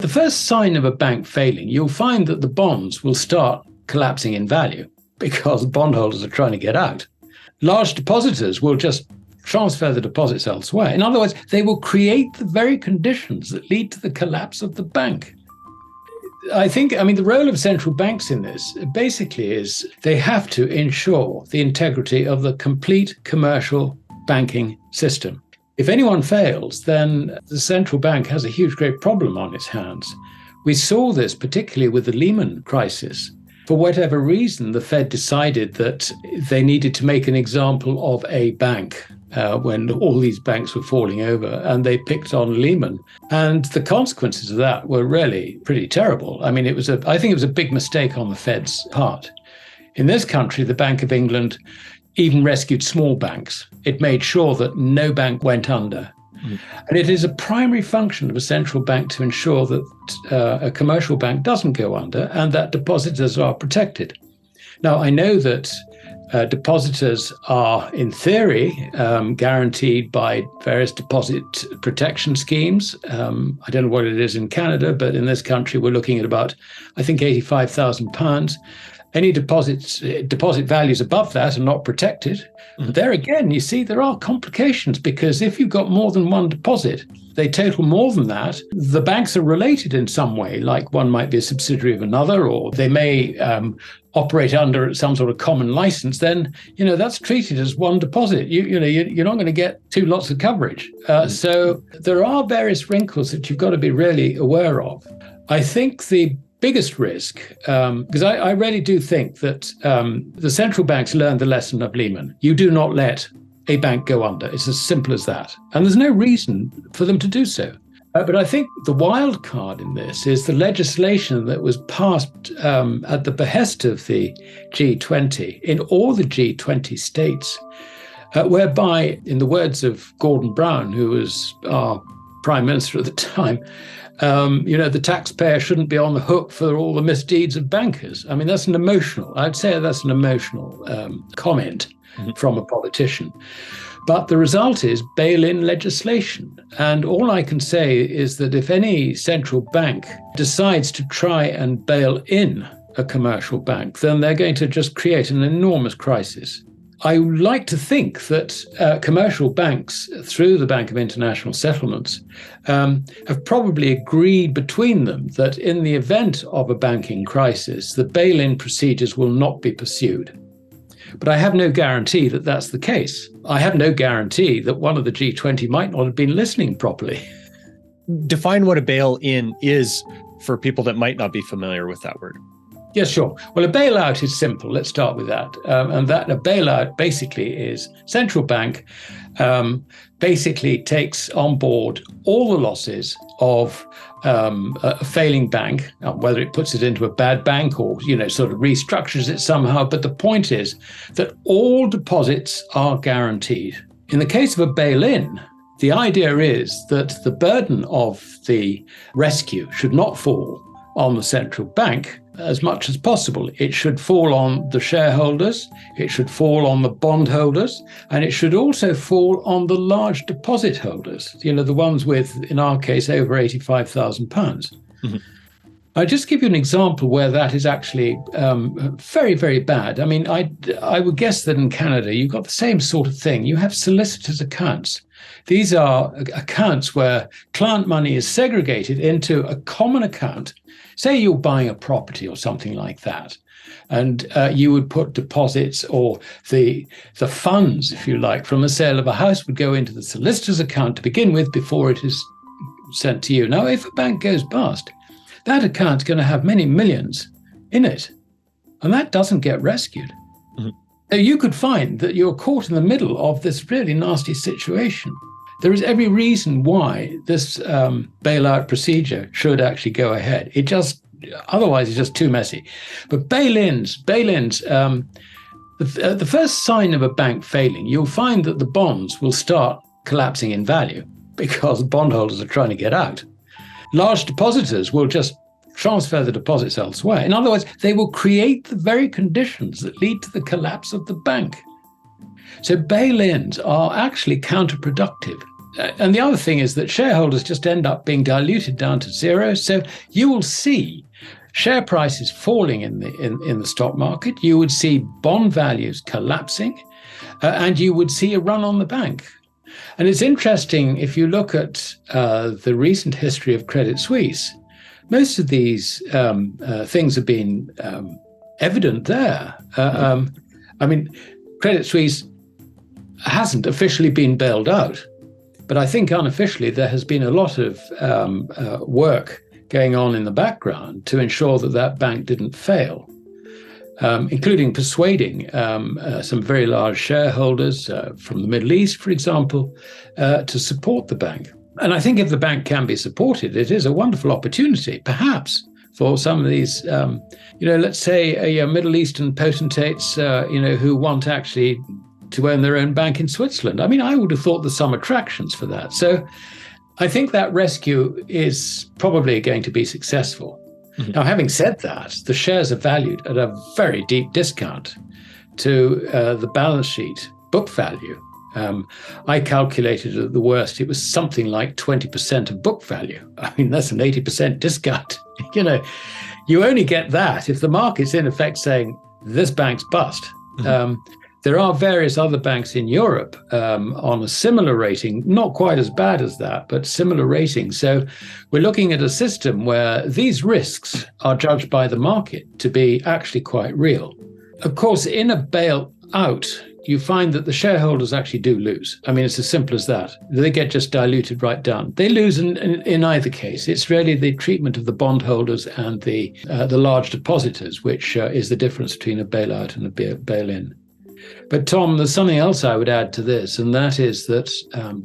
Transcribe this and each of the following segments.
first sign of a bank failing, you'll find that the bonds will start collapsing in value because bondholders are trying to get out. Large depositors will just transfer the deposits elsewhere. In other words, they will create the very conditions that lead to the collapse of the bank. The role of central banks in this basically is they have to ensure the integrity of the complete commercial banking system. If anyone fails, then the central bank has a huge, great problem on its hands. We saw this particularly with the Lehman crisis. For whatever reason, the Fed decided that they needed to make an example of a bank when all these banks were falling over, and they picked on Lehman. And the consequences of that were really pretty terrible. I think it was a big mistake on the Fed's part. In this country, the Bank of England even rescued small banks. It made sure that no bank went under. And it is a primary function of a central bank to ensure that a commercial bank doesn't go under and that depositors are protected. Now, I know that depositors are, in theory, guaranteed by various deposit protection schemes. I don't know what it is in Canada, but in this country, we're looking at about, I think, £85,000. Any deposit values above that are not protected. But there again, you see, there are complications because if you've got more than one deposit, they total more than that. The banks are related in some way, like one might be a subsidiary of another, or they may operate under some sort of common license. Then, that's treated as one deposit. You're not going to get two lots of coverage. So there are various wrinkles that you've got to be really aware of. I think the biggest risk, because I really do think that the central banks learned the lesson of Lehman. You do not let a bank go under. It's as simple as that. And there's no reason for them to do so. But I think the wild card in this is the legislation that was passed at the behest of the G20 in all the G20 states, whereby, in the words of Gordon Brown, who was our prime minister at the time, the taxpayer shouldn't be on the hook for all the misdeeds of bankers. I'd say that's an emotional comment from a politician. But the result is bail-in legislation. And all I can say is that if any central bank decides to try and bail in a commercial bank, then they're going to just create an enormous crisis. I like to think that commercial banks, through the Bank of International Settlements, have probably agreed between them that in the event of a banking crisis, the bail-in procedures will not be pursued. But I have no guarantee that that's the case. I have no guarantee that one of the G20 might not have been listening properly. Define what a bail-in is for people that might not be familiar with that word. Yes, sure. Well, a bailout is simple. Let's start with that. And a bailout basically is central bank basically takes on board all the losses of a failing bank, whether it puts it into a bad bank or, sort of restructures it somehow. But the point is that all deposits are guaranteed. In the case of a bail-in, the idea is that the burden of the rescue should not fall on the central bank as much as possible. It should fall on the shareholders, it should fall on the bondholders, and it should also fall on the large deposit holders, the ones with, in our case, over £85,000. Mm-hmm. I'll just give you an example where that is actually very, very bad. I would guess that in Canada, you've got the same sort of thing. You have solicitors' accounts. These are accounts where client money is segregated into a common account. Say you're buying a property or something like that, and you would put deposits or the funds, if you like, from the sale of a house would go into the solicitor's account to begin with before it is sent to you. Now, if a bank goes bust, that account's going to have many millions in it, and that doesn't get rescued. Mm-hmm. So you could find that you're caught in the middle of this really nasty situation. There is every reason why this bailout procedure should actually go ahead. Otherwise it's just too messy. But bail-ins, the first sign of a bank failing, you'll find that the bonds will start collapsing in value because bondholders are trying to get out. Large depositors will just transfer the deposits elsewhere. In other words, they will create the very conditions that lead to the collapse of the bank. So bail-ins are actually counterproductive. And the other thing is that shareholders just end up being diluted down to zero. So you will see share prices falling in the stock market. You would see bond values collapsing, and you would see a run on the bank. And it's interesting, if you look at the recent history of Credit Suisse, most of these things have been evident there. I mean, Credit Suisse hasn't officially been bailed out, but I think unofficially there has been a lot of work going on in the background to ensure that that bank didn't fail, including persuading some very large shareholders from the Middle East, for example, to support the bank. And I think if the bank can be supported, it is a wonderful opportunity, perhaps, for some of these, let's say Middle Eastern potentates, who want actually to own their own bank in Switzerland. I mean, I would have thought there's some attractions for that. So I think that rescue is probably going to be successful. Mm-hmm. Now, having said that, the shares are valued at a very deep discount to the balance sheet book value. I calculated at the worst, it was something like 20% of book value. I mean, that's an 80% discount. You only get that if the market's in effect saying this bank's bust. Mm-hmm. There are various other banks in Europe on a similar rating, not quite as bad as that, but similar rating. So we're looking at a system where these risks are judged by the market to be actually quite real. Of course, in a bailout, you find that the shareholders actually do lose. I mean, it's as simple as that. They get just diluted right down. They lose in either case. It's really the treatment of the bondholders and the large depositors, which is the difference between a bailout and a bail-in. But Tom, there's something else I would add to this, and that is that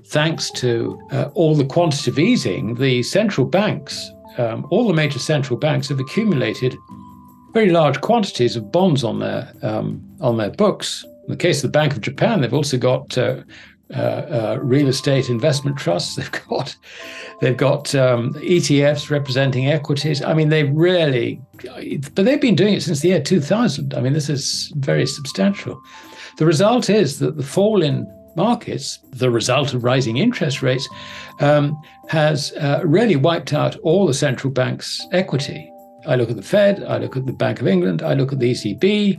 thanks to all the quantitative easing, the central banks, all the major central banks have accumulated very large quantities of bonds on their books. In the case of the Bank of Japan, they've also got real estate investment trusts. They've got ETFs representing equities. I mean, but they've been doing it since the year 2000. I mean, this is very substantial. The result is that the fall in markets, the result of rising interest rates, has really wiped out all the central banks' equity. I look at the Fed, I look at the Bank of England, I look at the ECB,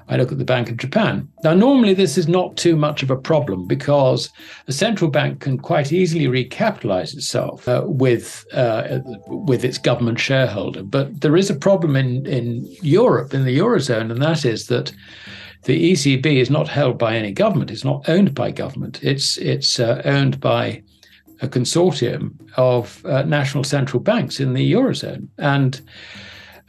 I look at the Bank of Japan. Now, normally this is not too much of a problem because a central bank can quite easily recapitalize itself with its government shareholder. But there is a problem in Europe, in the Eurozone, and that is that the ECB is not held by any government. It's not owned by government. It's owned by a consortium of national central banks in the Eurozone. And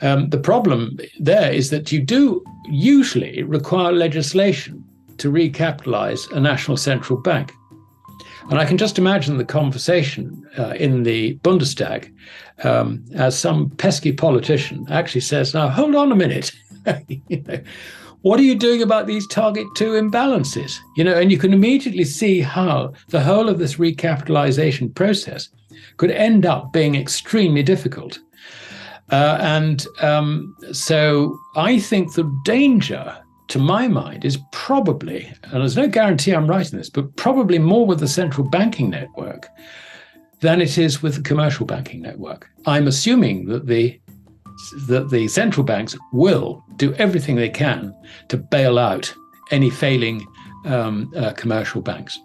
the problem there is that you do usually require legislation to recapitalize a national central bank. And I can just imagine the conversation in the Bundestag as some pesky politician actually says, now, hold on a minute. What are you doing about these target 2 imbalances? And you can immediately see how the whole of this recapitalization process could end up being extremely difficult. So I think the danger, to my mind, is probably, and there's no guarantee I'm right in this, but probably more with the central banking network than it is with the commercial banking network. I'm assuming that the central banks will do everything they can to bail out any failing commercial banks.